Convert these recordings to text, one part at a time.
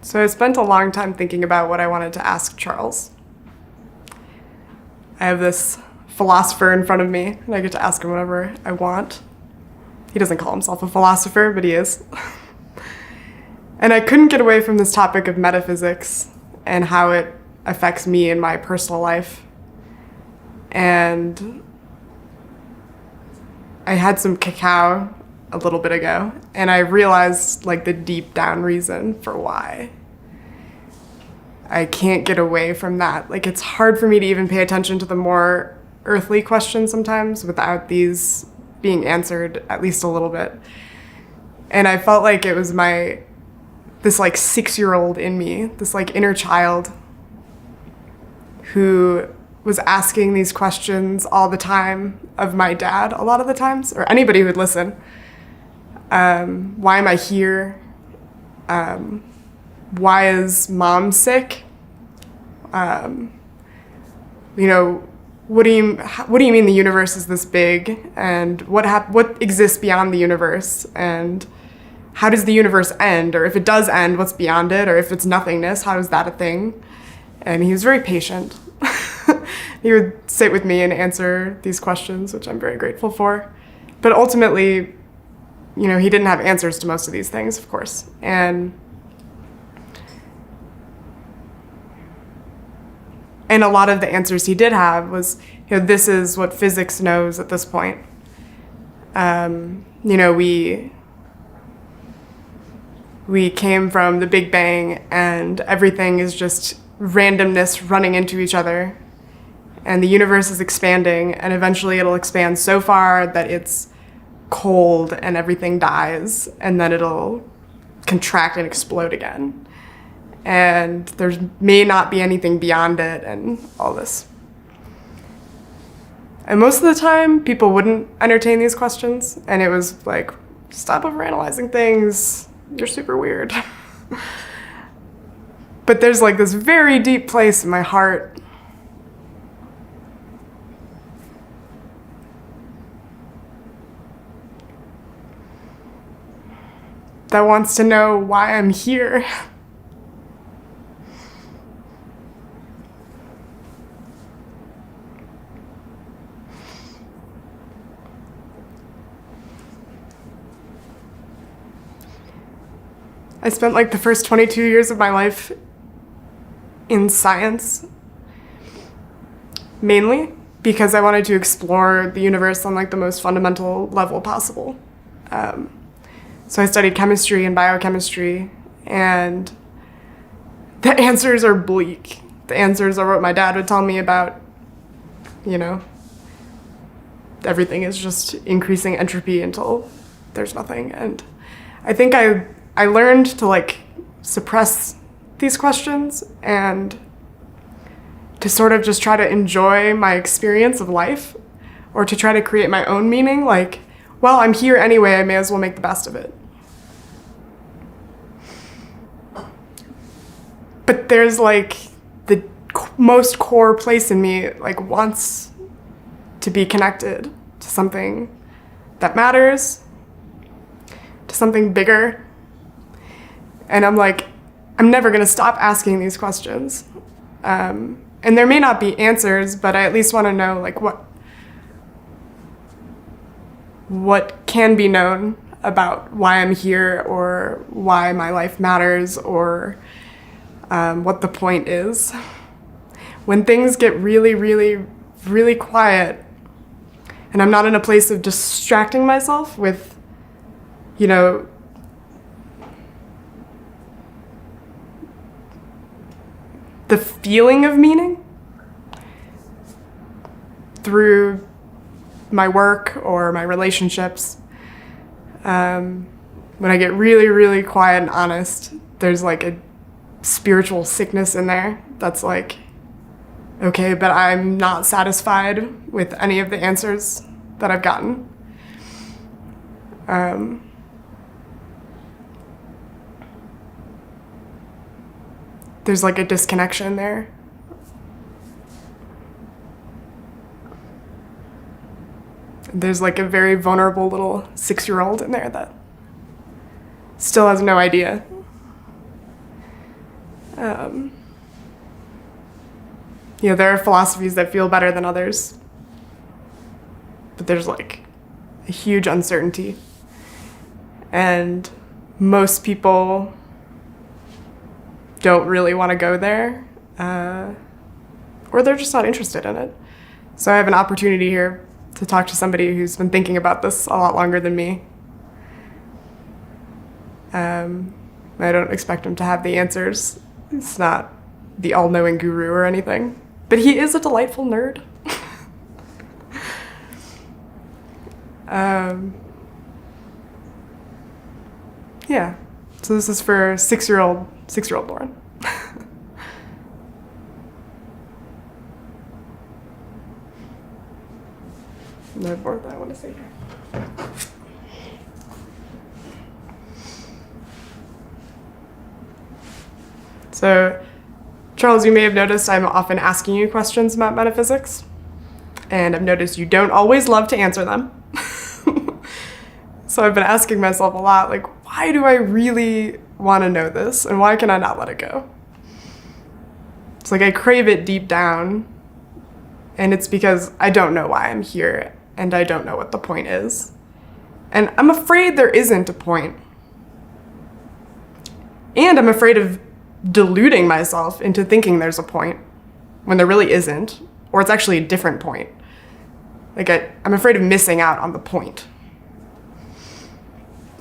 So I spent a long time thinking about what I wanted to ask Charles. I have this philosopher in front of me, and I get to ask him whatever I want. He doesn't call himself a philosopher, but he is. And I couldn't get away from this topic of metaphysics and how it affects me in my personal life. And I had some cacao a little bit ago, and I realized like the deep down reason for why I can't get away from that. Like, it's hard for me to even pay attention to the more earthly questions sometimes without these being answered at least a little bit. And I felt like it was this like 6-year-old in me, this like inner child who was asking these questions all the time of my dad a lot of the times, or anybody who would listen. Why am I here? Why is mom sick? What do you mean the universe is this big, and what exists beyond the universe, and how does the universe end, or if it does end, what's beyond it, or if it's nothingness, how is that a thing? And he was very patient. He would sit with me and answer these questions, which I'm very grateful for. But ultimately, he didn't have answers to most of these things, of course. And a lot of the answers he did have was, this is what physics knows at this point. We came from the Big Bang, and everything is just randomness running into each other. And the universe is expanding, and eventually it'll expand so far that it's cold and everything dies, and then it'll contract and explode again. And there may not be anything beyond it, and all this. And most of the time, people wouldn't entertain these questions, and it was like, stop overanalyzing things, you're super weird. But there's like this very deep place in my heart that wants to know why I'm here. I spent like the first 22 years of my life in science, mainly because I wanted to explore the universe on like the most fundamental level possible. So I studied chemistry and biochemistry, and the answers are bleak. The answers are what my dad would tell me about, everything is just increasing entropy until there's nothing. And I think I learned to like suppress these questions and to sort of just try to enjoy my experience of life, or to try to create my own meaning. Like, well, I'm here anyway, I may as well make the best of it. But there's like the most core place in me like wants to be connected to something that matters, to something bigger. And I'm like, I'm never gonna stop asking these questions. And there may not be answers, but I at least wanna know like what can be known about why I'm here, or why my life matters, or what the point is. When things get really, really, really quiet, and I'm not in a place of distracting myself with, the feeling of meaning through my work or my relationships. When I get really, really quiet and honest, there's like a spiritual sickness in there that's like, okay, but I'm not satisfied with any of the answers that I've gotten. There's like a disconnection there. There's like a very vulnerable little 6-year-old in there that still has no idea. There are philosophies that feel better than others, but there's like a huge uncertainty. And most people don't really want to go there, or they're just not interested in it. So I have an opportunity here to talk to somebody who's been thinking about this a lot longer than me. I don't expect him to have the answers. It's not the all-knowing guru or anything, but he is a delightful nerd. Yeah. So this is for six-year-old Lauren. No more that I want to say here. So, Charles, you may have noticed I'm often asking you questions about metaphysics, and I've noticed you don't always love to answer them. So I've been asking myself a lot, like, why do I really want to know this, and why can I not let it go? It's like I crave it deep down, and it's because I don't know why I'm here, and I don't know what the point is. And I'm afraid there isn't a point. And I'm afraid of deluding myself into thinking there's a point when there really isn't, or it's actually a different point. Like I'm afraid of missing out on the point.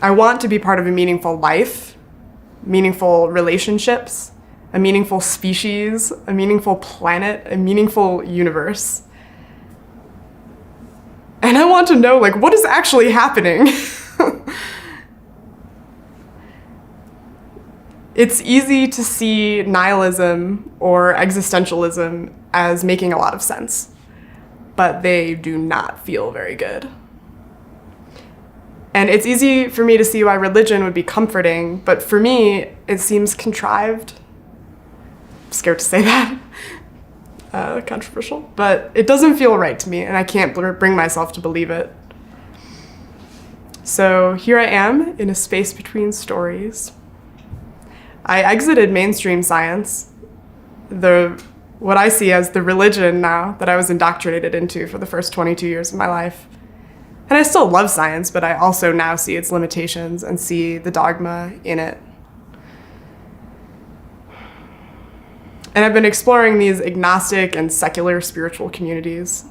I want to be part of a meaningful life, meaningful relationships, a meaningful species, a meaningful planet, a meaningful universe. And I want to know, like, what is actually happening? It's easy to see nihilism or existentialism as making a lot of sense, but they do not feel very good. And it's easy for me to see why religion would be comforting, but for me, it seems contrived. I'm scared to say that. Controversial. But it doesn't feel right to me, and I can't bring myself to believe it. So here I am in a space between stories. I exited mainstream science, what I see as the religion now that I was indoctrinated into for the first 22 years of my life. And I still love science, but I also now see its limitations and see the dogma in it. And I've been exploring these agnostic and secular spiritual communities.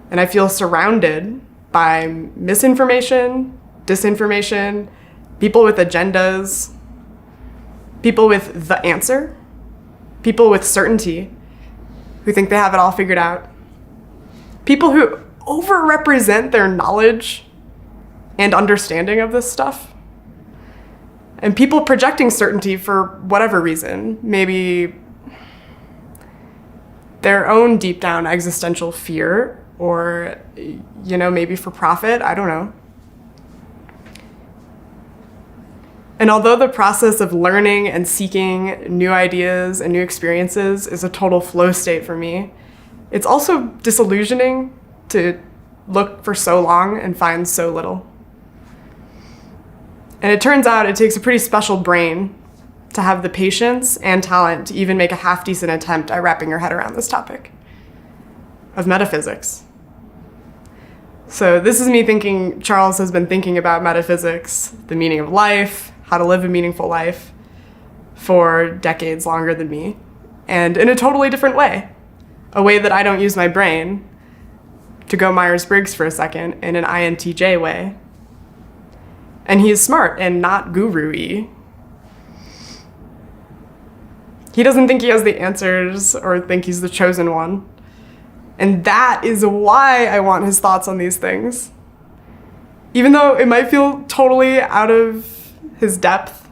And I feel surrounded by misinformation, disinformation, people with agendas, people with the answer, people with certainty who think they have it all figured out, people who overrepresent their knowledge and understanding of this stuff, and people projecting certainty for whatever reason, maybe their own deep down existential fear, or, maybe for profit, I don't know. And although the process of learning and seeking new ideas and new experiences is a total flow state for me, it's also disillusioning to look for so long and find so little. And it turns out it takes a pretty special brain to have the patience and talent to even make a half-decent attempt at wrapping your head around this topic of metaphysics. So this is me thinking Charles has been thinking about metaphysics, the meaning of life, how to live a meaningful life for decades longer than me, and in a totally different way, a way that I don't use my brain, to go Myers-Briggs for a second, in an INTJ way. And he's smart and not guru-y. He doesn't think he has the answers or think he's the chosen one. And that is why I want his thoughts on these things. Even though it might feel totally out of his depth,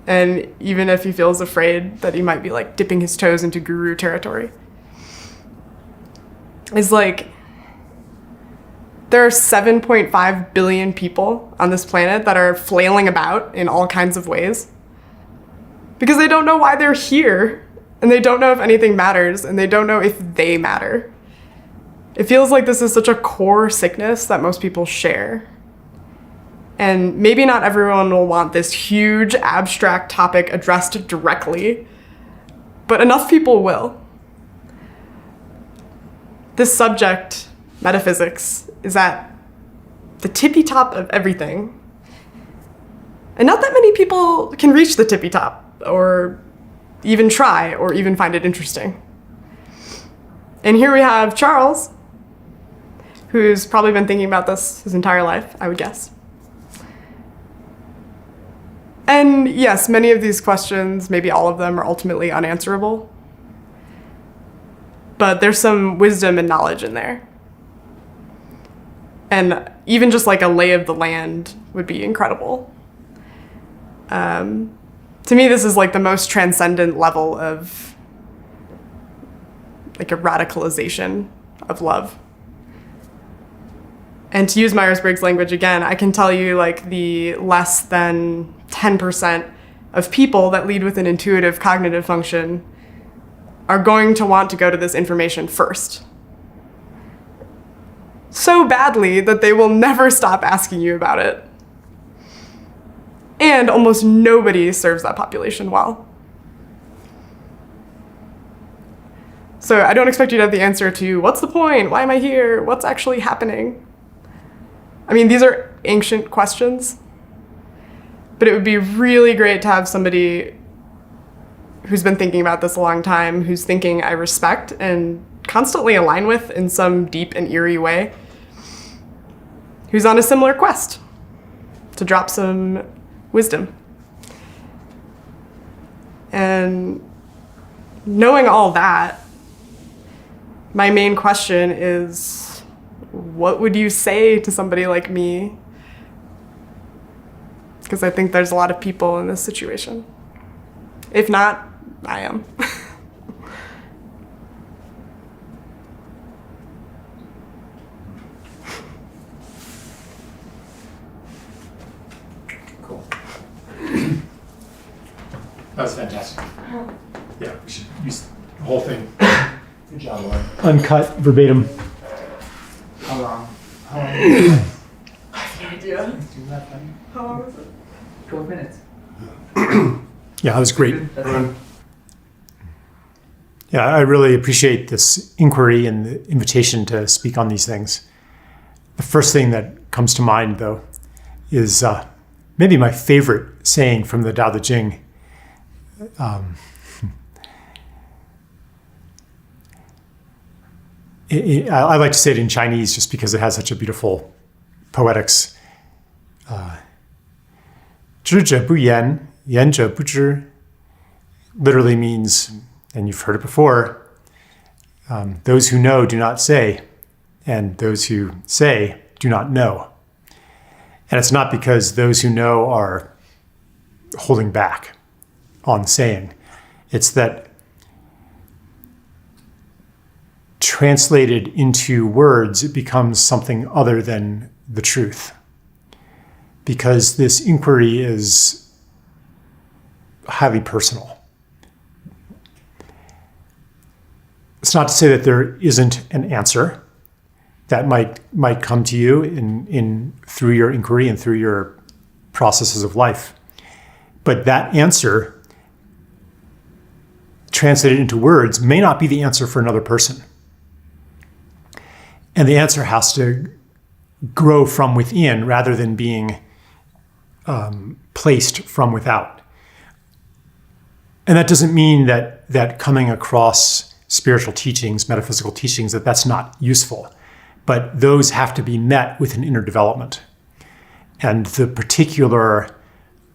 and even if he feels afraid that he might be like dipping his toes into guru territory. It's like, there are 7.5 billion people on this planet that are flailing about in all kinds of ways because they don't know why they're here, and they don't know if anything matters, and they don't know if they matter. It feels like this is such a core sickness that most people share. And maybe not everyone will want this huge abstract topic addressed directly, but enough people will. This subject, metaphysics, is at the tippy top of everything. And not that many people can reach the tippy top, or even try, or even find it interesting. And here we have Charles, who's probably been thinking about this his entire life, I would guess. And yes, many of these questions, maybe all of them, are ultimately unanswerable. But there's some wisdom and knowledge in there. And even just like a lay of the land would be incredible. To me, this is like the most transcendent level of like a radicalization of love. And to use Myers-Briggs language again, I can tell you like the less than 10% of people that lead with an intuitive cognitive function are going to want to go to this information first. So badly that they will never stop asking you about it. And almost nobody serves that population well. So I don't expect you to have the answer to what's the point? Why am I here? What's actually happening? I mean, these are ancient questions, but it would be really great to have somebody who's been thinking about this a long time, whose thinking I respect and constantly align with in some deep and eerie way, who's on a similar quest to drop some wisdom. And knowing all that, my main question is, what would you say to somebody like me? Because I think there's a lot of people in this situation. If not, I am. Cool. That was fantastic. Yeah, we should use the whole thing. Good job, Lauren. Uncut, verbatim. How long? I have no idea. Isn't that funny? How long was it? 12 minutes. Yeah, that was great. That's it. Yeah, I really appreciate this inquiry and the invitation to speak on these things. The first thing that comes to mind, though, is maybe my favorite saying from the Tao Te Ching. I like to say it in Chinese just because it has such a beautiful poetics. 知者不言，言者不知 literally means, and you've heard it before, those who know do not say, and those who say do not know. And it's not because those who know are holding back on saying. It's that translated into words, it becomes something other than the truth. Because this inquiry is highly personal. It's not to say that there isn't an answer that might come to you in through your inquiry and through your processes of life. But that answer, translated into words, may not be the answer for another person. And the answer has to grow from within rather than being placed from without. And that doesn't mean that coming across spiritual teachings, metaphysical teachings, that's not useful. But those have to be met with an inner development. And the particular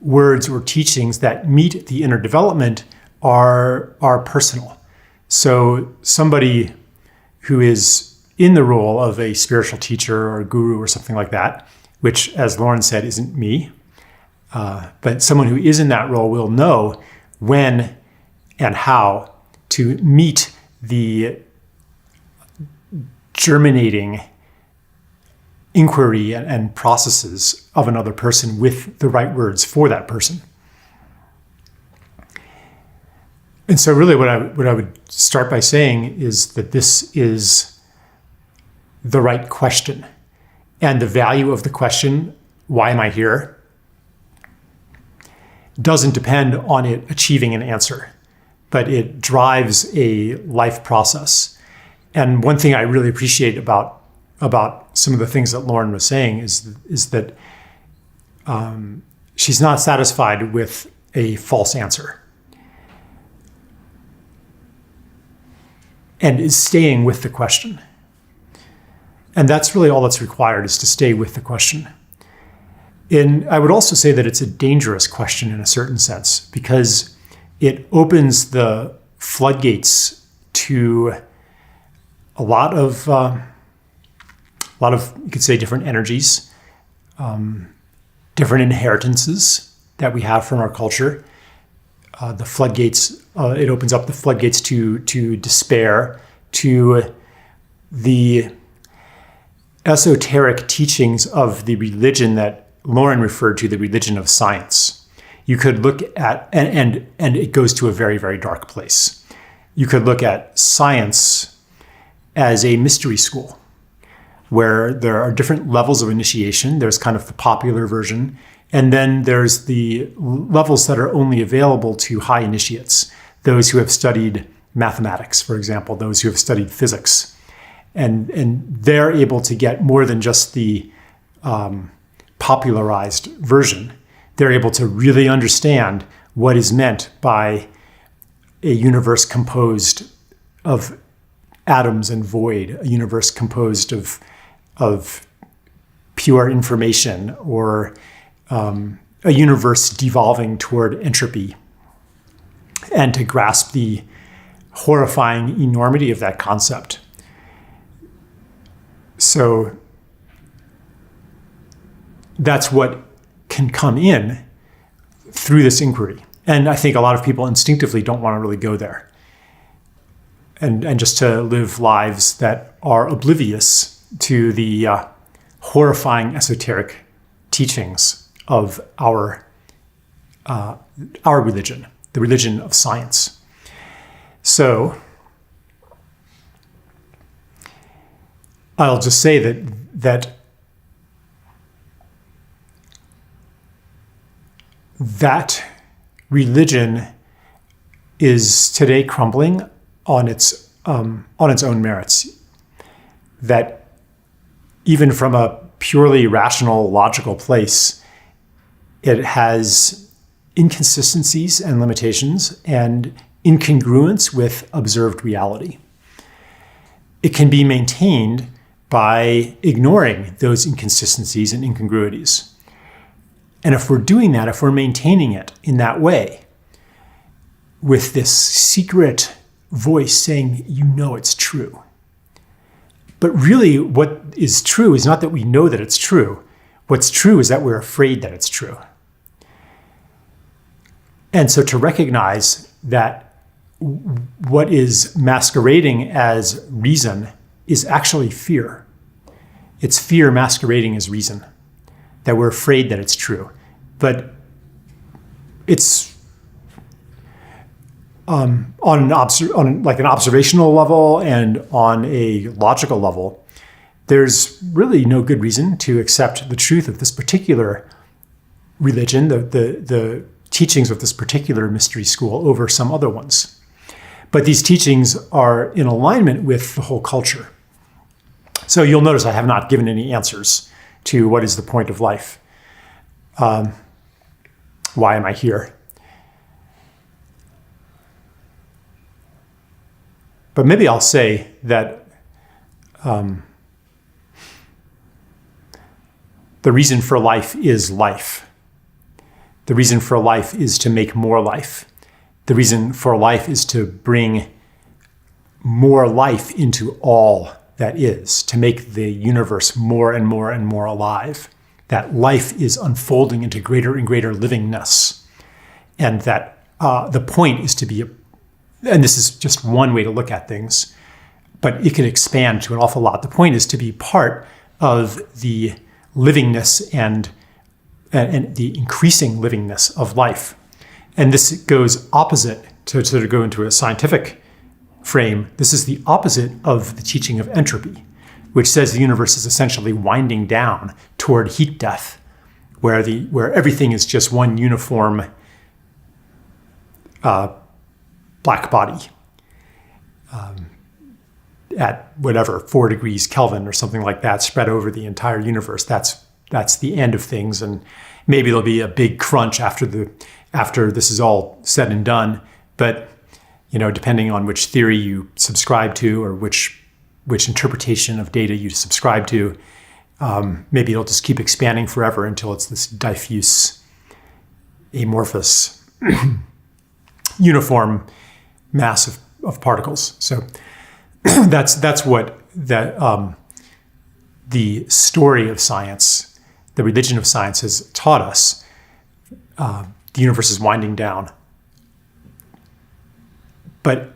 words or teachings that meet the inner development are personal. So somebody who is in the role of a spiritual teacher or a guru or something like that, which, as Lauren said, isn't me, but someone who is in that role will know when and how to meet the germinating inquiry and processes of another person with the right words for that person. And so really what I would start by saying is that this is the right question. And the value of the question, why am I here, doesn't depend on it achieving an answer, but it drives a life process. And one thing I really appreciate about some of the things that Lauren was saying is that she's not satisfied with a false answer, and is staying with the question. And that's really all that's required, is to stay with the question. And I would also say that it's a dangerous question in a certain sense, because it opens the floodgates to a lot of you could say different energies, different inheritances that we have from our culture. The floodgates, it opens up the floodgates to despair, to the esoteric teachings of the religion that Lauren referred to, the religion of science. You could look at, and it goes to a very, very dark place. You could look at science as a mystery school, where there are different levels of initiation. There's kind of the popular version, and then there's the levels that are only available to high initiates, those who have studied mathematics, for example, those who have studied physics. And they're able to get more than just the popularized version. They're able to really understand what is meant by a universe composed of atoms and void, a universe composed of pure information, or a universe devolving toward entropy, and to grasp the horrifying enormity of that concept. So that's what can come in through this inquiry. And I think a lot of people instinctively don't want to really go there. And just to live lives that are oblivious to the horrifying esoteric teachings of our religion, the religion of science. So I'll just say that religion is today crumbling on its own merits. That even from a purely rational, logical place, it has inconsistencies and limitations and incongruence with observed reality. It can be maintained by ignoring those inconsistencies and incongruities. And if we're doing that, if we're maintaining it in that way, with this secret voice saying, you know it's true. But really what is true is not that we know that it's true. What's true is that we're afraid that it's true. And so to recognize that what is masquerading as reason is actually fear. It's fear masquerading as reason, that we're afraid that it's true. But it's on an observational level and on a logical level, there's really no good reason to accept the truth of this particular religion, the teachings of this particular mystery school over some other ones. But these teachings are in alignment with the whole culture. So you'll notice I have not given any answers to what is the point of life. Why am I here? But maybe I'll say that the reason for life is life. The reason for life is to make more life. The reason for life is to bring more life into all that is, to make the universe more and more and more alive. That life is unfolding into greater and greater livingness. And that the point is to be, and this is just one way to look at things, but it can expand to an awful lot. The point is to be part of the livingness and the increasing livingness of life. And this goes opposite, to sort of go into a scientific frame, this is the opposite of the teaching of entropy, which says the universe is essentially winding down toward heat death, where everything is just one uniform black body at whatever 4 degrees Kelvin or something like that, spread over the entire universe. That's the end of things, and maybe there'll be a big crunch after this is all said and done. But depending on which theory you subscribe to or which interpretation of data you subscribe to, maybe it'll just keep expanding forever until it's this diffuse, amorphous, uniform mass of particles. So that's what the story of science, the religion of science, has taught us. The universe is winding down. But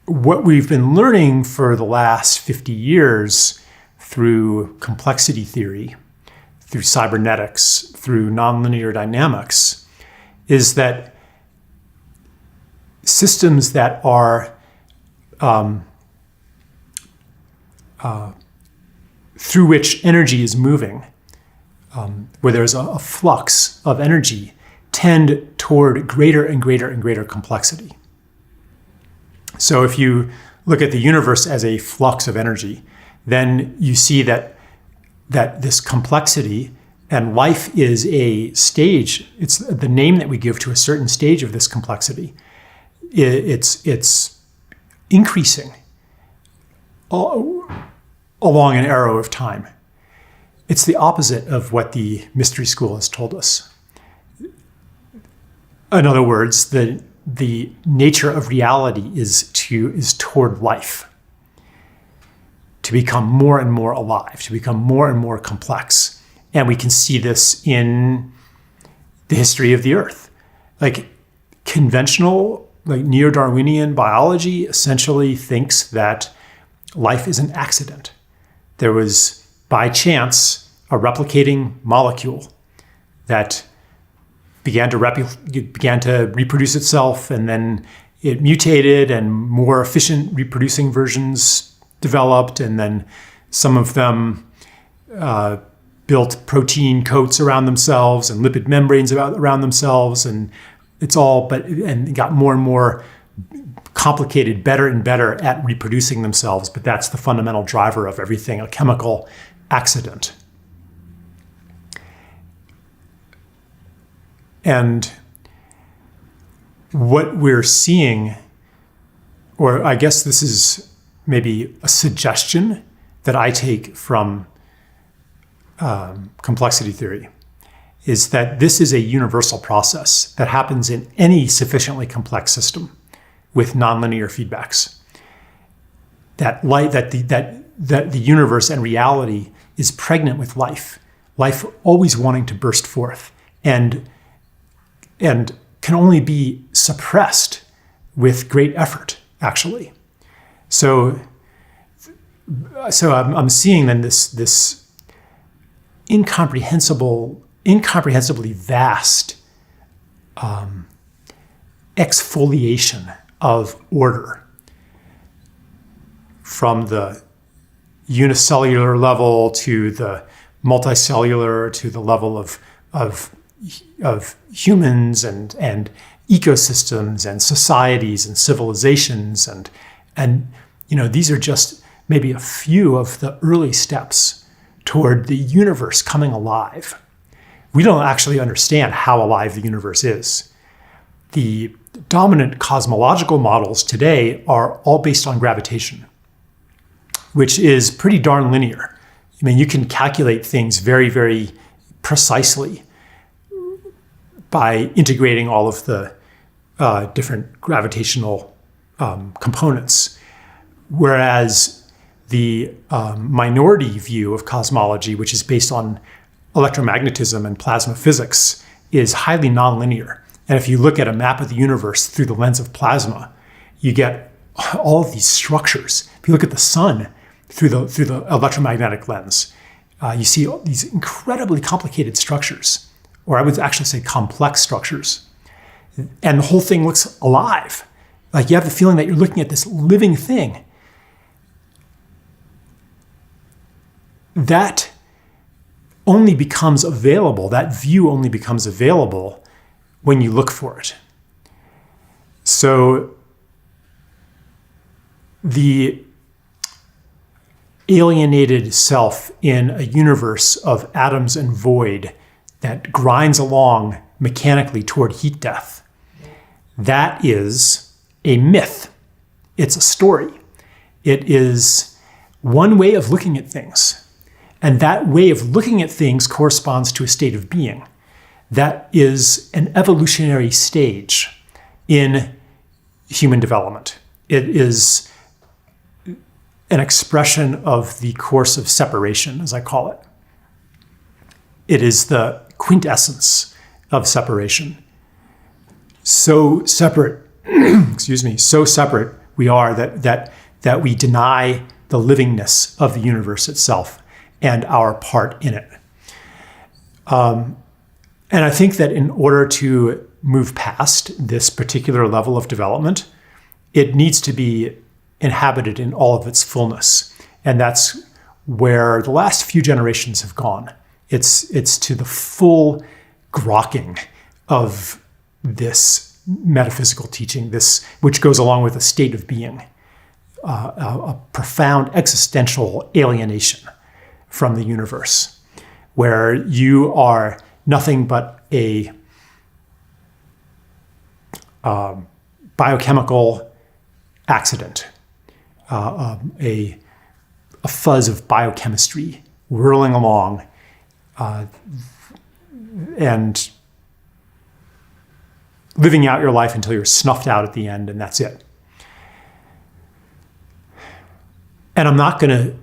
what we've been learning for the last 50 years through complexity theory, through cybernetics, through nonlinear dynamics, is that systems that are through which energy is moving, where there's a flux of energy, tend toward greater and greater and greater complexity. So if you look at the universe as a flux of energy, then you see that this complexity, and life is a stage. It's the name that we give to a certain stage of this complexity. It's increasing along an arrow of time. It's the opposite of what the mystery school has told us. In other words, the nature of reality is toward life, to become more and more alive, to become more and more complex. And we can see this in the history of the Earth. Like conventional, like neo-Darwinian biology essentially thinks that life is an accident. There was, by chance, a replicating molecule that began to reproduce itself, and then it mutated, and more efficient reproducing versions developed, and then some of them built protein coats around themselves and lipid membranes around themselves, and it got more and more complicated, better and better at reproducing themselves. But that's the fundamental driver of everything, a chemical accident. And what we're seeing, or I guess this is maybe a suggestion that I take from complexity theory, is that this is a universal process that happens in any sufficiently complex system with nonlinear feedbacks. That the universe and reality is pregnant with life always wanting to burst forth, and can only be suppressed with great effort, actually. So I'm seeing then this incomprehensibly vast exfoliation of order from the unicellular level to the multicellular to the level of humans and ecosystems and societies and civilizations, and these are just maybe a few of the early steps toward the universe coming alive. We don't actually understand how alive the universe is. The dominant cosmological models today are all based on gravitation, which is pretty darn linear. I mean, you can calculate things very, very precisely by integrating all of the different gravitational components. Whereas the minority view of cosmology, which is based on electromagnetism and plasma physics, is highly nonlinear. And if you look at a map of the universe through the lens of plasma, you get all of these structures. If you look at the sun through the electromagnetic lens, you see all these incredibly complicated structures, or I would actually say complex structures. And the whole thing looks alive. Like you have the feeling that you're looking at this living thing. That only becomes available, that view only becomes available when you look for it. So the alienated self in a universe of atoms and void that grinds along mechanically toward heat death, that is a myth. It's a story. It is one way of looking at things. And that way of looking at things corresponds to a state of being. That is an evolutionary stage in human development. It is an expression of the course of separation, as I call it. It is the quintessence of separation. So separate, so separate we are that we deny the livingness of the universe itself and our part in it. And I think that in order to move past this particular level of development, it needs to be inhabited in all of its fullness. And that's where the last few generations have gone. It's to the full grokking of this metaphysical teaching, this which goes along with a state of being, a profound existential alienation from the universe, where you are nothing but a biochemical accident, a fuzz of biochemistry whirling along, and living out your life until you're snuffed out at the end, and that's it. And I'm not going to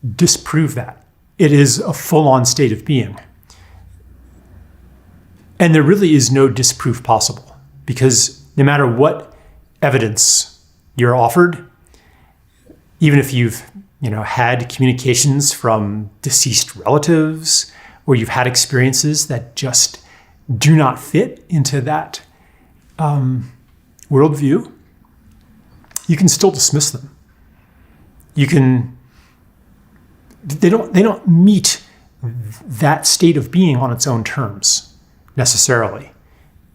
disprove that. It is a full-on state of being. And there really is no disproof possible, because no matter what evidence you're offered, even if you've had communications from deceased relatives, or you've had experiences that just do not fit into that worldview, you can still dismiss them. They don't meet that state of being on its own terms necessarily.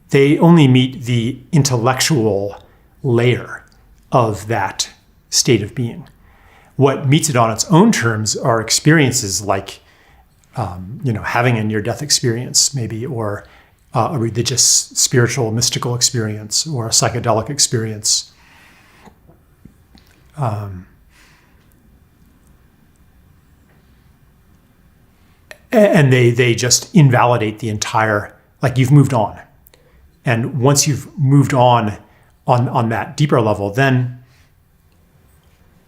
They only meet the intellectual layer of that state of being. What meets it on its own terms are experiences like, having a near-death experience, maybe, or a religious, spiritual, mystical experience, or a psychedelic experience. And they just invalidate the entire, like you've moved on. And once you've moved on that deeper level, then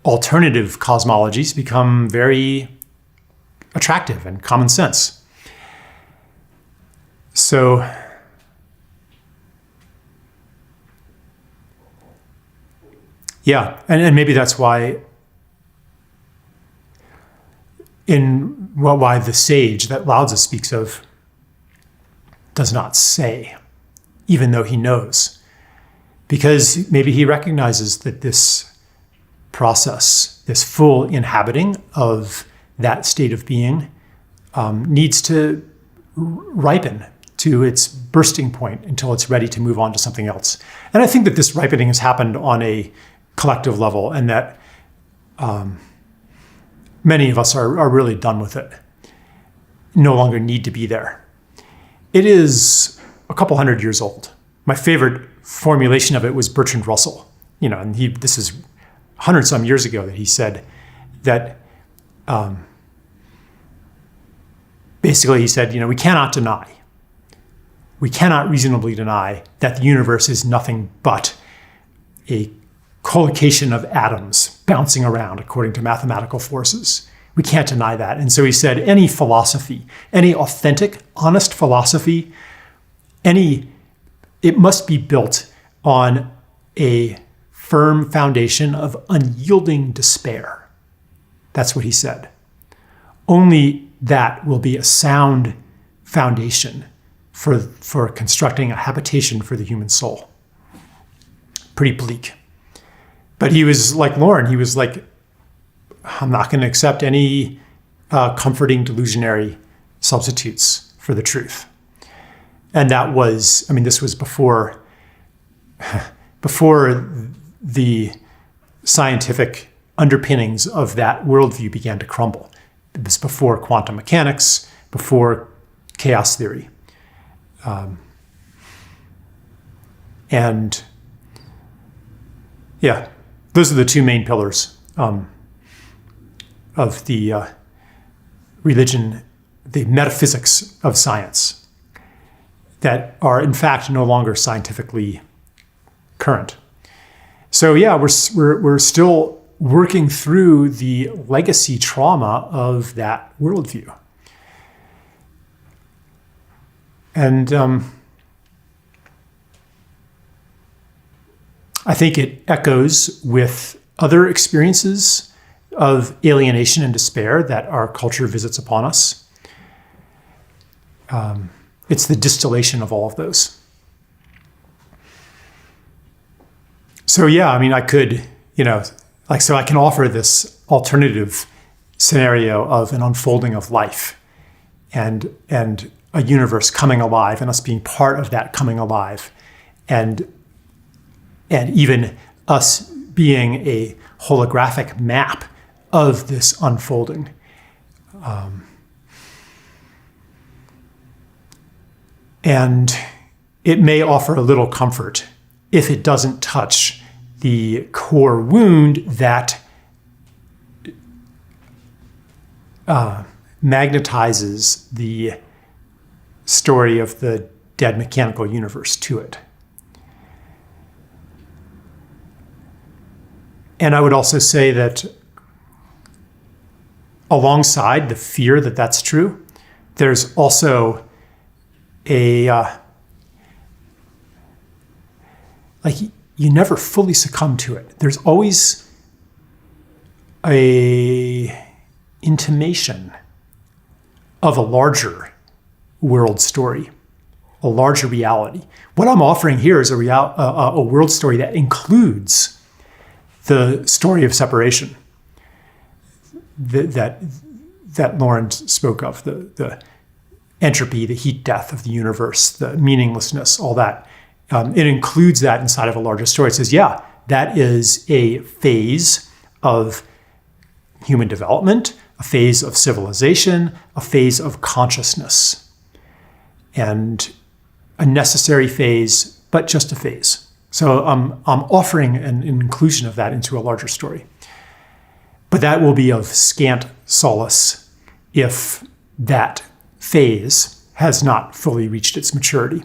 alternative cosmologies become very attractive and common sense. So yeah, and maybe that's why why the sage that Lao Tzu speaks of does not say, even though he knows. Because maybe he recognizes that this process, this full inhabiting of that state of being, needs to ripen to its bursting point until it's ready to move on to something else. And I think that this ripening has happened on a collective level, and that many of us are really done with it, no longer need to be there. It is a couple hundred years old. My favorite formulation of it was Bertrand Russell. And this is 100-some years ago that he said that, basically he said, we cannot reasonably deny that the universe is nothing but a collocation of atoms bouncing around according to mathematical forces. We can't deny that. And so he said, any philosophy, any authentic, honest philosophy, it must be built on a firm foundation of unyielding despair. That's what he said. Only that will be a sound foundation for constructing a habitation for the human soul. Pretty bleak. But he was like Lauren. He was like, I'm not going to accept any comforting delusionary substitutes for the truth. And that was, this was before the scientific underpinnings of that worldview began to crumble. It was before quantum mechanics, before chaos theory. And yeah, those are the two main pillars of the religion, the metaphysics of science, that are in fact no longer scientifically current. So yeah, we're still working through the legacy trauma of that worldview. And I think it echoes with other experiences of alienation and despair that our culture visits upon us. It's the distillation of all of those. So yeah, I mean, I could, so I can offer this alternative scenario of an unfolding of life and a universe coming alive and us being part of that coming alive, and even us being a holographic map of this unfolding. And it may offer a little comfort if it doesn't touch the core wound that magnetizes the story of the dead mechanical universe to it. And I would also say that alongside the fear that that's true, there's also you never fully succumb to it. There's always a intimation of a larger world story, a larger reality. What I'm offering here is a world story that includes the story of separation that Lauren spoke of, the entropy, the heat death of the universe, the meaninglessness, all that. It includes that inside of a larger story. It says, yeah, that is a phase of human development, a phase of civilization, a phase of consciousness, and a necessary phase, but just a phase. So I'm offering an inclusion of that into a larger story. But that will be of scant solace if that phase has not fully reached its maturity.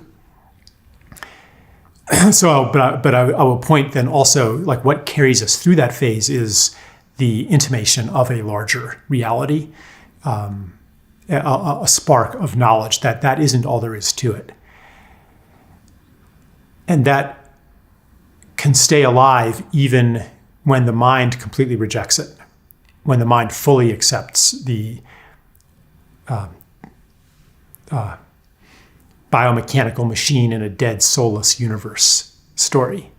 So, but I will point then also, like, what carries us through that phase is the intimation of a larger reality, a spark of knowledge that isn't all there is to it. And that can stay alive even when the mind completely rejects it, when the mind fully accepts the biomechanical machine in a dead, soulless universe story.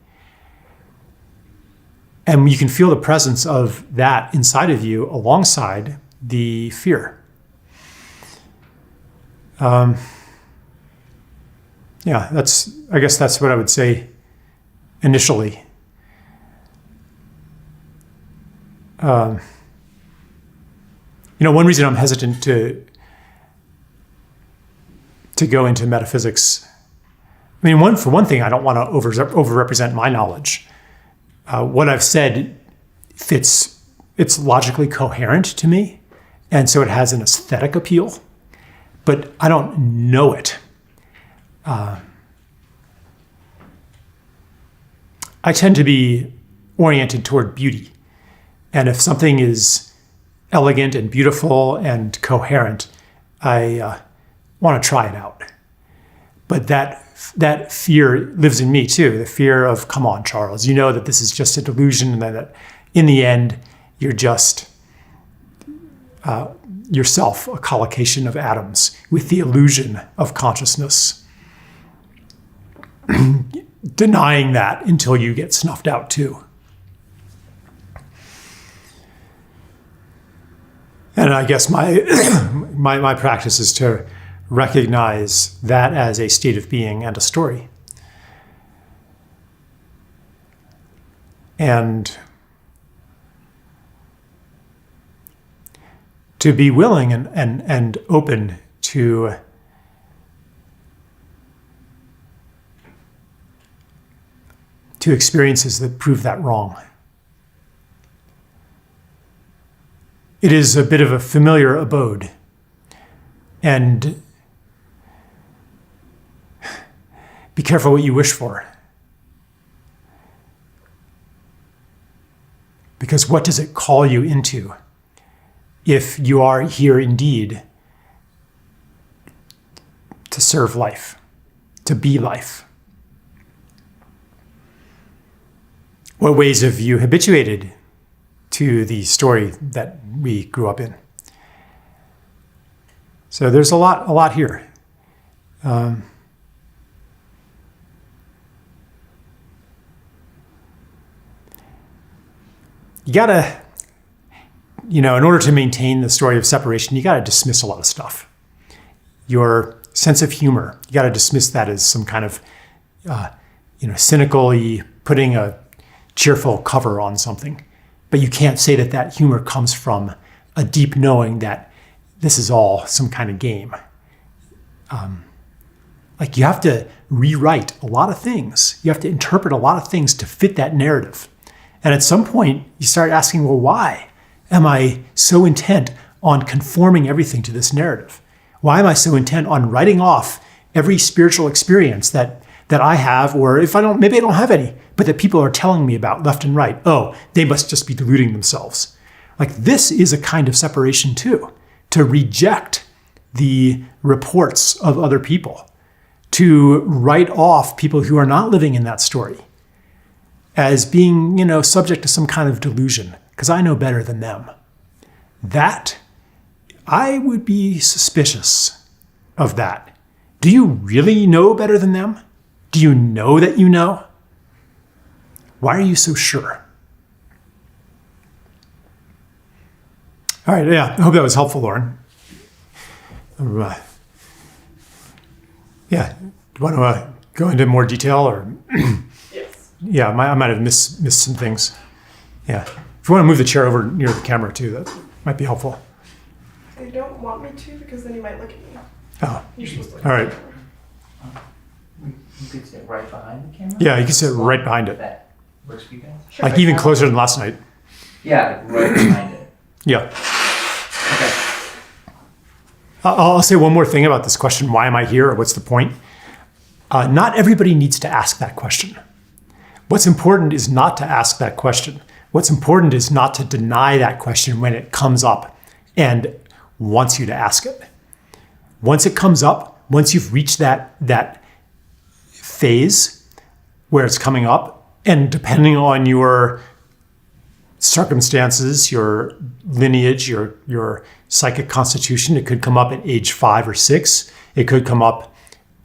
And you can feel the presence of that inside of you alongside the fear. I guess that's what I would say initially. One reason I'm hesitant to go into metaphysics, for one thing, I don't want to overrepresent my knowledge. What I've said it's logically coherent to me, and so it has an aesthetic appeal, but I don't know it. I tend to be oriented toward beauty, and if something is elegant and beautiful and coherent, I want to try it out. But that fear lives in me too, the fear of, come on, Charles, you know that this is just a delusion, and that in the end, you're just yourself, a collocation of atoms with the illusion of consciousness. Denying that until you get snuffed out too. And I guess my practice is to recognize that as a state of being and a story. And to be willing and open to experiences that prove that wrong. It is a bit of a familiar abode. And be careful what you wish for. Because what does it call you into if you are here indeed to serve life, to be life? What ways have you habituated to the story that we grew up in? So there's a lot here. You gotta, in order to maintain the story of separation, you gotta dismiss a lot of stuff. Your sense of humor, you gotta dismiss that as some kind of, cynically putting a cheerful cover on something. But you can't say that humor comes from a deep knowing that this is all some kind of game. You have to rewrite a lot of things. You have to interpret a lot of things to fit that narrative. And at some point, you start asking, well, why am I so intent on conforming everything to this narrative? Why am I so intent on writing off every spiritual experience that I have, or if maybe I don't have any, but that people are telling me about left and right? Oh, they must just be deluding themselves. This is a kind of separation too, to reject the reports of other people, to write off people who are not living in that story as being, subject to some kind of delusion, because I know better than them. That, I would be suspicious of that. Do you really know better than them? Do you know that you know? Why are you so sure? All right, yeah, I hope that was helpful, Lauren. Yeah, do you want to go into more detail, or? Yes. Yeah, I might have missed some things. Yeah, if you want to move the chair over near the camera too, that might be helpful. They don't want me to because then you might look at me. Oh, You're supposed to look all at right. the camera. You could sit right behind the camera? Yeah, you can sit right behind it. That works for you guys? Sure. Even closer than last night. Yeah, right behind it. Yeah. Okay. I'll say one more thing about this question, why am I here, or what's the point? Not everybody needs to ask that question. What's important is not to ask that question. What's important is not to deny that question when it comes up and wants you to ask it. Once it comes up, once you've reached that phase where it's coming up, and depending on your circumstances, your lineage, your psychic constitution, it could come up at age 5 or 6. It could come up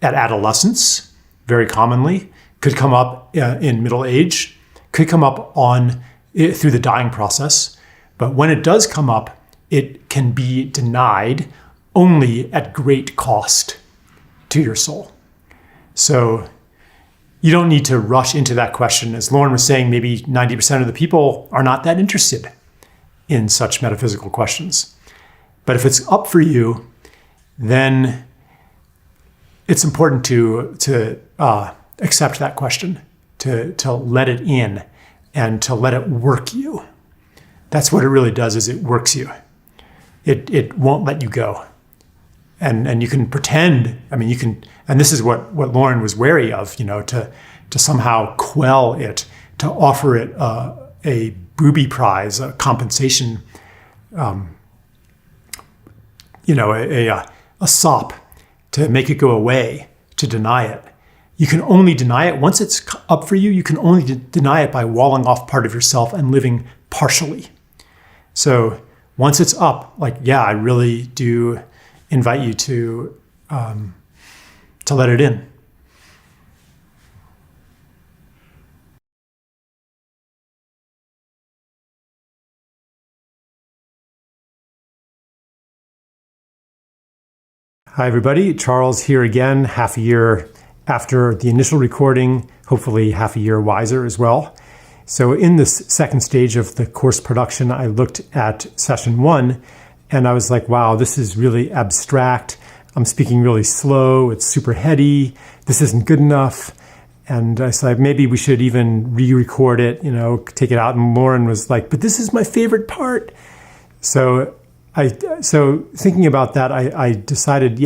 at adolescence, very commonly. Could come up in middle age. Could come up through the dying process. But when it does come up, it can be denied only at great cost to your soul. So you don't need to rush into that question. As Lauren was saying, maybe 90% of the people are not that interested in such metaphysical questions. But if it's up for you, then it's important to accept that question, to let it in and to let it work you. That's what it really does, is it works you. It won't let you go. And you can pretend, and this is what Lauren was wary of, to somehow quell it, to offer it a booby prize, a compensation, a sop, to make it go away, to deny it. You can only deny it once it's up for you. You can only deny it by walling off part of yourself and living partially. So once it's up, I really do invite you to let it in. Hi, everybody. Charles here again, half a year after the initial recording, hopefully half a year wiser as well. So in this second stage of the course production, I looked at session 1 And I was like, wow, this is really abstract. I'm speaking really slow. It's super heady. This isn't good enough. And I said, maybe we should even re-record it, take it out. And Lauren was like, but this is my favorite part. So thinking about that, I decided,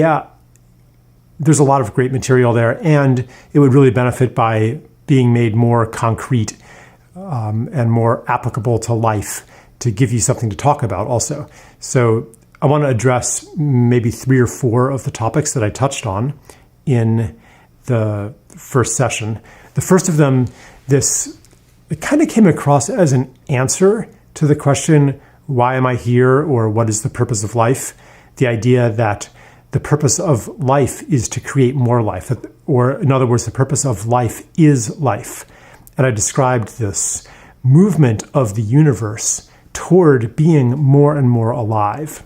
there's a lot of great material there, and it would really benefit by being made more concrete and more applicable to life, to give you something to talk about also. So I want to address maybe 3 or 4 of the topics that I touched on in the first session. The first of them, it kind of came across as an answer to the question, why am I here, or what is the purpose of life? The idea that the purpose of life is to create more life, or in other words, the purpose of life is life. And I described this movement of the universe toward being more and more alive.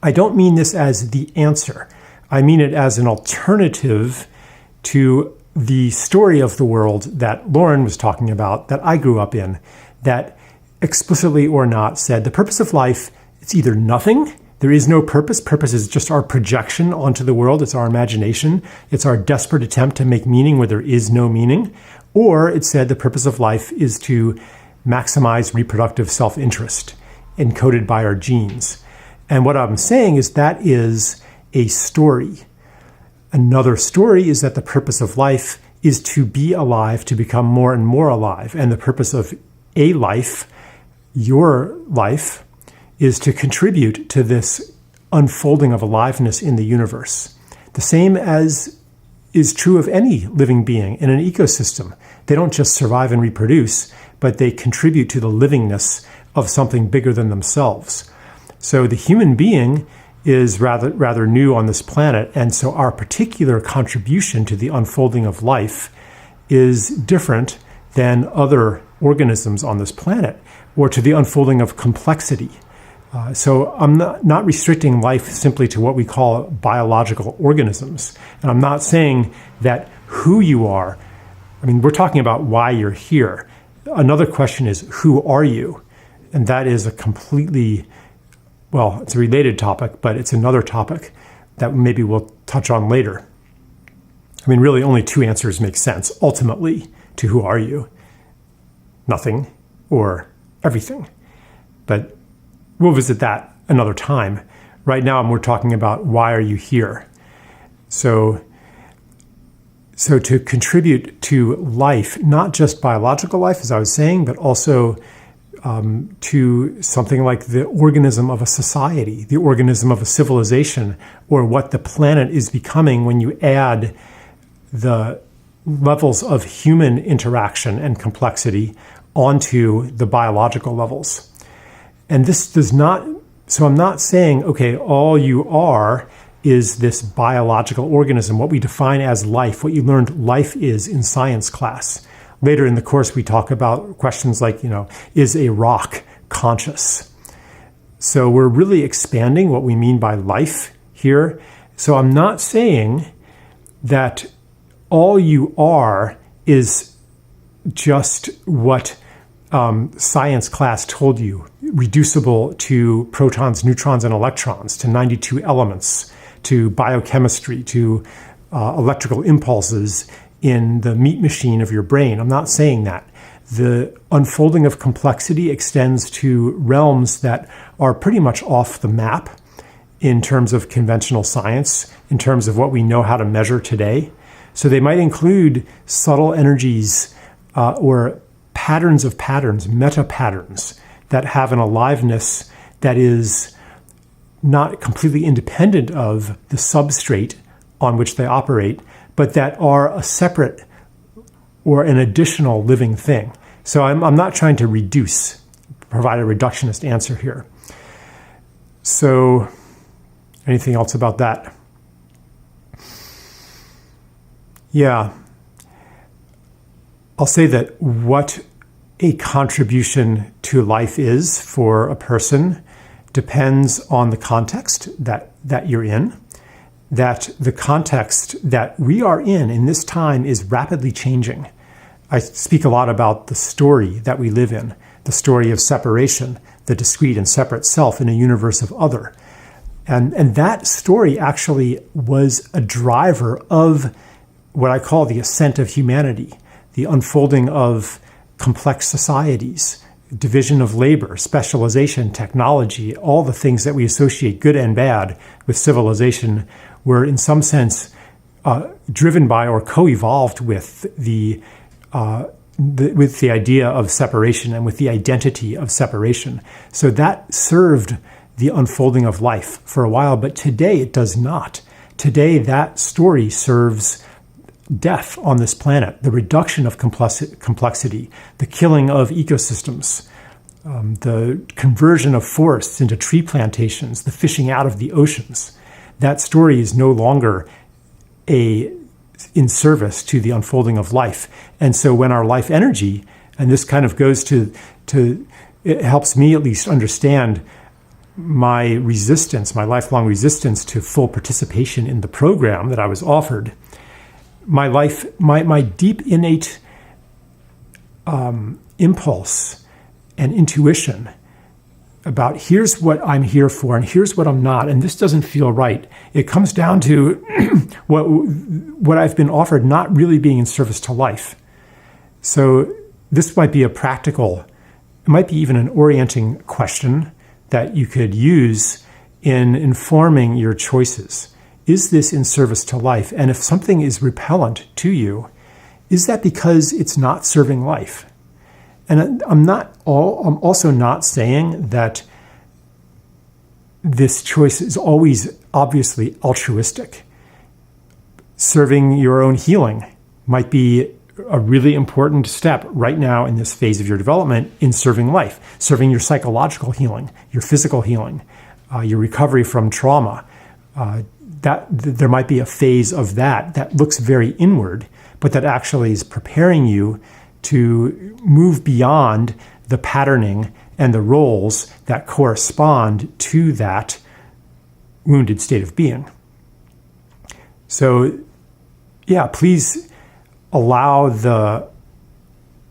I don't mean this as the answer. I mean it as an alternative to the story of the world that Lauren was talking about, that I grew up in, that explicitly or not said the purpose of life, it's either nothing, there is no purpose. Purpose is just our projection onto the world. It's our imagination. It's our desperate attempt to make meaning where there is no meaning. Or it said the purpose of life is to maximize reproductive self-interest encoded by our genes. And what I'm saying is that is a story. Another story is that the purpose of life is to be alive, to become more and more alive. And the purpose of a life, your life, is to contribute to this unfolding of aliveness in the universe. The same as is true of any living being in an ecosystem. They don't just survive and reproduce, but they contribute to the livingness of something bigger than themselves. So the human being is rather new on this planet, and so our particular contribution to the unfolding of life is different than other organisms on this planet, or to the unfolding of complexity. So I'm not restricting life simply to what we call biological organisms. And I'm not saying that who you are, we're talking about why you're here. Another question is, who are you? And that is a completely, it's a related topic, but it's another topic that maybe we'll touch on later. Really only 2 answers make sense, ultimately, to who are you? Nothing or everything. But we'll visit that another time. Right now, we're talking about why are you here? So to contribute to life, not just biological life, as I was saying, but also to something like the organism of a society, the organism of a civilization, or what the planet is becoming when you add the levels of human interaction and complexity onto the biological levels. And this does not, so I'm not saying, okay, all you are is this biological organism, what we define as life, what you learned life is in science class. Later in the course, we talk about questions like, is a rock conscious? So we're really expanding what we mean by life here. So I'm not saying that all you are is just what science class told you, reducible to protons, neutrons, and electrons, to 92 elements, to biochemistry, to electrical impulses in the meat machine of your brain. I'm not saying that. The unfolding of complexity extends to realms that are pretty much off the map in terms of conventional science, in terms of what we know how to measure today. So they might include subtle energies or patterns of patterns, meta patterns that have an aliveness that is not completely independent of the substrate on which they operate, but that are a separate or an additional living thing. So I'm not trying to provide a reductionist answer here. So anything else about that? Yeah. I'll say that what a contribution to life is for a person depends on the context that you're in, that the context that we are in this time is rapidly changing. I speak a lot about the story that we live in. the story of separation, the discrete and separate self in a universe of other. And that story actually was a driver of what I call the ascent of humanity, the unfolding of complex societies, division of labor, specialization, technology, all the things that we associate, good and bad, with civilization were in some sense driven by or co-evolved with the idea of separation and with the identity of separation. So that served the unfolding of life for a while, but today it does not. Today that story serves death on this planet, the reduction of complexity, the killing of ecosystems, the conversion of forests into tree plantations, the fishing out of the oceans. That story is no longer in service to the unfolding of life. And so when our life energy, and this kind of goes to it helps me at least understand my resistance, my lifelong resistance to full participation in the program that I was offered. My deep innate impulse and intuition about here's what I'm here for and here's what I'm not, and this doesn't feel right. It comes down to what I've been offered not really being in service to life. So this might be a practical, it might be even an orienting question that you could use in informing your choices. Is this in service to life? And if something is repellent to you, is that because it's not serving life? And I'm also not saying that this choice is always obviously altruistic. Serving your own healing might be a really important step right now in this phase of your development in serving life, serving your psychological healing, your physical healing, your recovery from trauma. There might be a phase of that looks very inward, but that actually is preparing you to move beyond the patterning and the roles that correspond to that wounded state of being. So, yeah, please allow the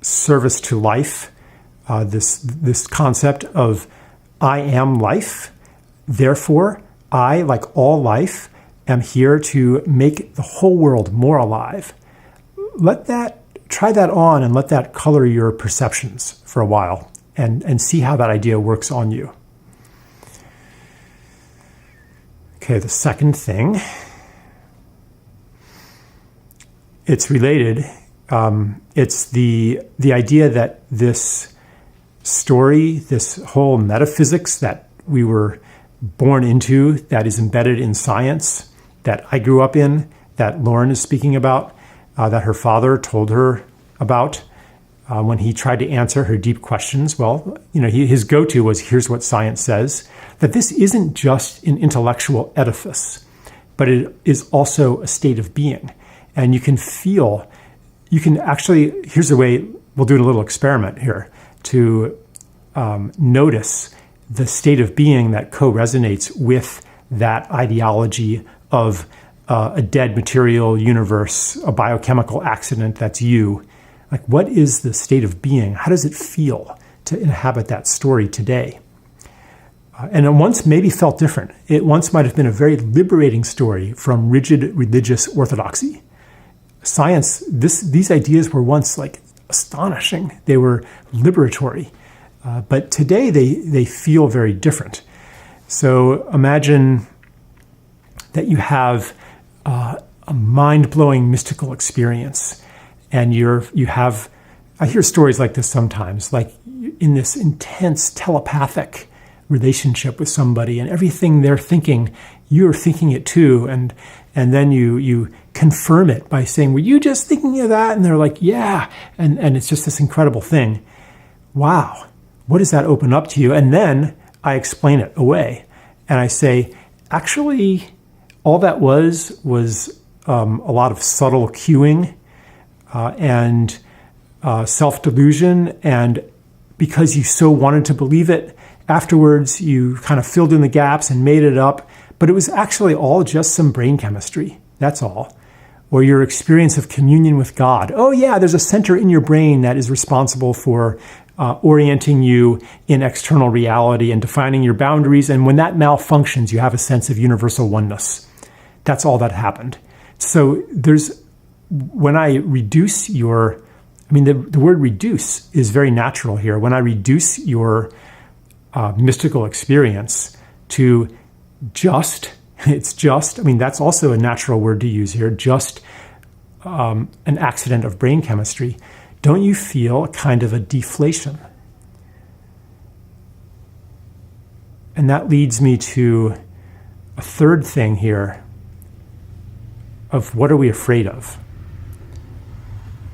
service to life, this concept of I am life, therefore I, like all life, am here to make the whole world more alive. Try that on and let that color your perceptions for a while and see how that idea works on you. Okay, the second thing, it's related. It's the idea that this story, this whole metaphysics that we were born into, that is embedded in science, that I grew up in, that Lauren is speaking about, that her father told her about when he tried to answer her deep questions. Well, his go-to was, here's what science says, that this isn't just an intellectual edifice, but it is also a state of being. And you can actually, here's a way, we'll do a little experiment here, to notice the state of being that co-resonates with that ideology of a dead material universe, a biochemical accident that's you. Like, what is the state of being? How does it feel to inhabit that story today? And it once maybe felt different. It once might have been a very liberating story from rigid religious orthodoxy. Science, these ideas were once like astonishing. They were liberatory. But today they feel very different. So imagine that you have a mind-blowing mystical experience, and I hear stories like this sometimes, like in this intense telepathic relationship with somebody, and everything they're thinking, you're thinking it too, and then you confirm it by saying, were you just thinking of that? And they're like, yeah, and it's just this incredible thing. Wow, what does that open up to you? And then I explain it away, and I say, actually, all that was a lot of subtle cueing and self-delusion, and because you so wanted to believe it, afterwards you kind of filled in the gaps and made it up, but it was actually all just some brain chemistry, that's all. Or your experience of communion with God. Oh yeah, there's a center in your brain that is responsible for orienting you in external reality and defining your boundaries. And when that malfunctions, you have a sense of universal oneness. That's all that happened. So when I reduce the word reduce is very natural here. When I reduce your mystical experience to that's also a natural word to use here, just an accident of brain chemistry, don't you feel a kind of a deflation? And that leads me to a third thing here of what are we afraid of?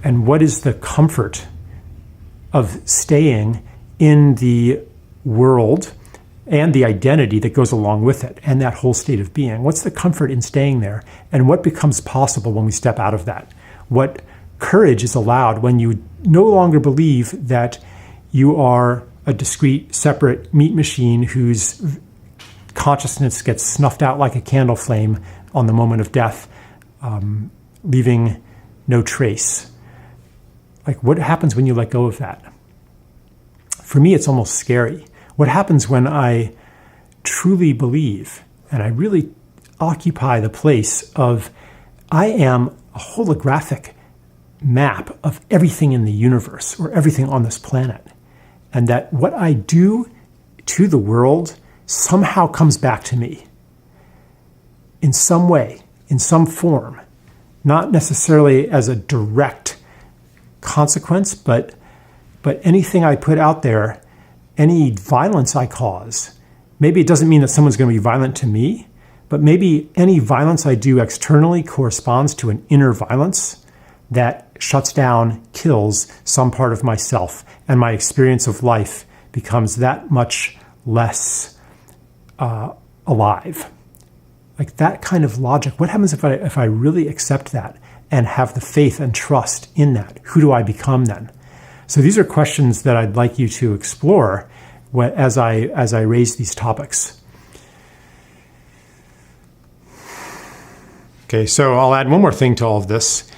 And what is the comfort of staying in the world and the identity that goes along with it and that whole state of being? What's the comfort in staying there? And what becomes possible when we step out of that? What courage is allowed when you no longer believe that you are a discrete, separate meat machine whose consciousness gets snuffed out like a candle flame on the moment of death, leaving no trace? Like, what happens when you let go of that? For me, it's almost scary. What happens when I truly believe and I really occupy the place of I am a holographic map of everything in the universe or everything on this planet, and that what I do to the world somehow comes back to me in some way, in some form, not necessarily as a direct consequence, but anything I put out there, any violence I cause, maybe it doesn't mean that someone's going to be violent to me, but maybe any violence I do externally corresponds to an inner violence that shuts down, kills some part of myself, and my experience of life becomes that much less alive. Like that kind of logic. What happens if I really accept that and have the faith and trust in that? Who do I become then? So these are questions that I'd like you to explore as I raise these topics. Okay, so I'll add one more thing to all of this.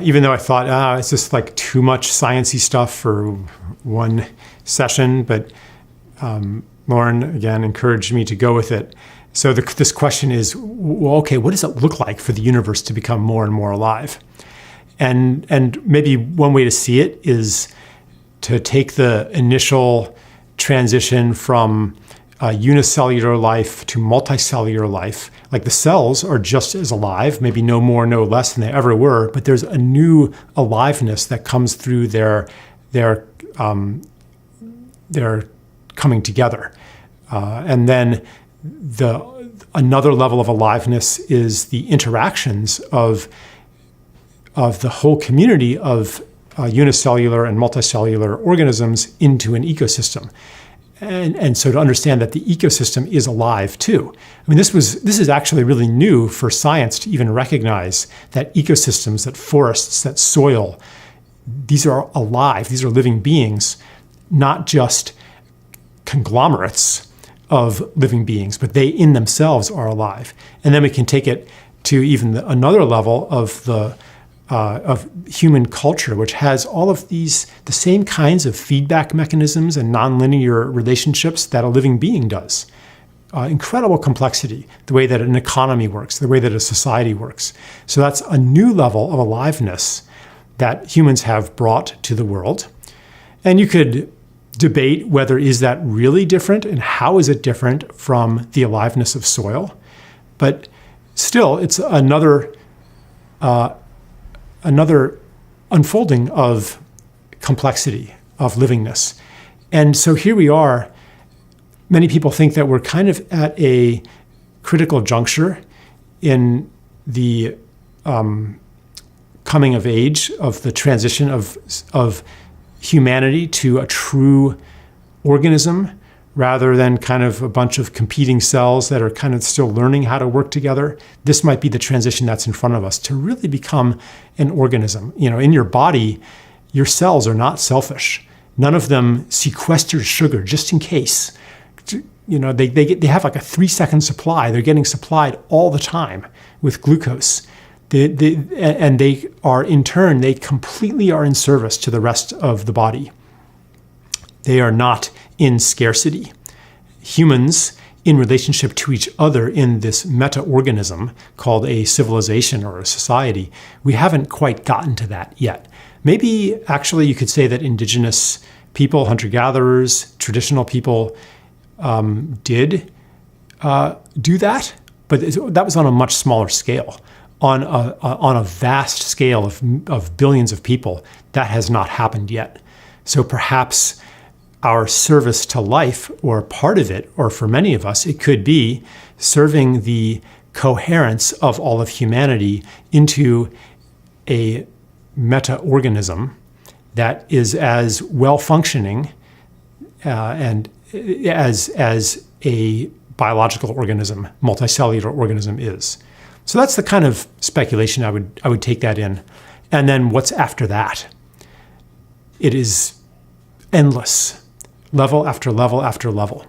Even though I thought, it's just like too much sciencey stuff for one session, but Lauren, again, encouraged me to go with it. So this question is, well, okay, what does it look like for the universe to become more and more alive? And maybe one way to see it is to take the initial transition from unicellular life to multicellular life. Like the cells are just as alive, maybe no more, no less than they ever were, but there's a new aliveness that comes through their coming together. And then another level of aliveness is the interactions of the whole community of unicellular and multicellular organisms into an ecosystem. And so to understand that the ecosystem is alive too. I mean, this is actually really new for science to even recognize that ecosystems, that forests, that soil, these are alive, these are living beings, not just conglomerates of living beings, but they in themselves are alive. And then we can take it to even another level of human culture, which has all of the same kinds of feedback mechanisms and nonlinear relationships that a living being does. Incredible complexity, the way that an economy works, the way that a society works. So that's a new level of aliveness that humans have brought to the world. And you could debate whether is that really different and how is it different from the aliveness of soil. But still, it's another unfolding of complexity, of livingness. And so here we are. Many people think that we're kind of at a critical juncture in the coming of age, of the transition of humanity to a true organism, rather than kind of a bunch of competing cells that are kind of still learning how to work together. This might be the transition that's in front of us to really become an organism. You know, in your body, your cells are not selfish. None of them sequester sugar just in case. You know, they have like a 3-second supply. They're getting supplied all the time with glucose. And they are, in turn, they completely are in service to the rest of the body. They are not in scarcity. Humans, in relationship to each other in this meta-organism called a civilization or a society, we haven't quite gotten to that yet. Maybe actually you could say that indigenous people, hunter-gatherers, traditional people did do that, but that was on a much smaller scale. On a vast scale of billions of people, that has not happened yet. So perhaps our service to life, or part of it, or for many of us, it could be serving the coherence of all of humanity into a meta-organism that is as well-functioning and as a biological organism, multicellular organism is. So that's the kind of speculation I would take that in. And then what's after that? It is endless, level after level after level.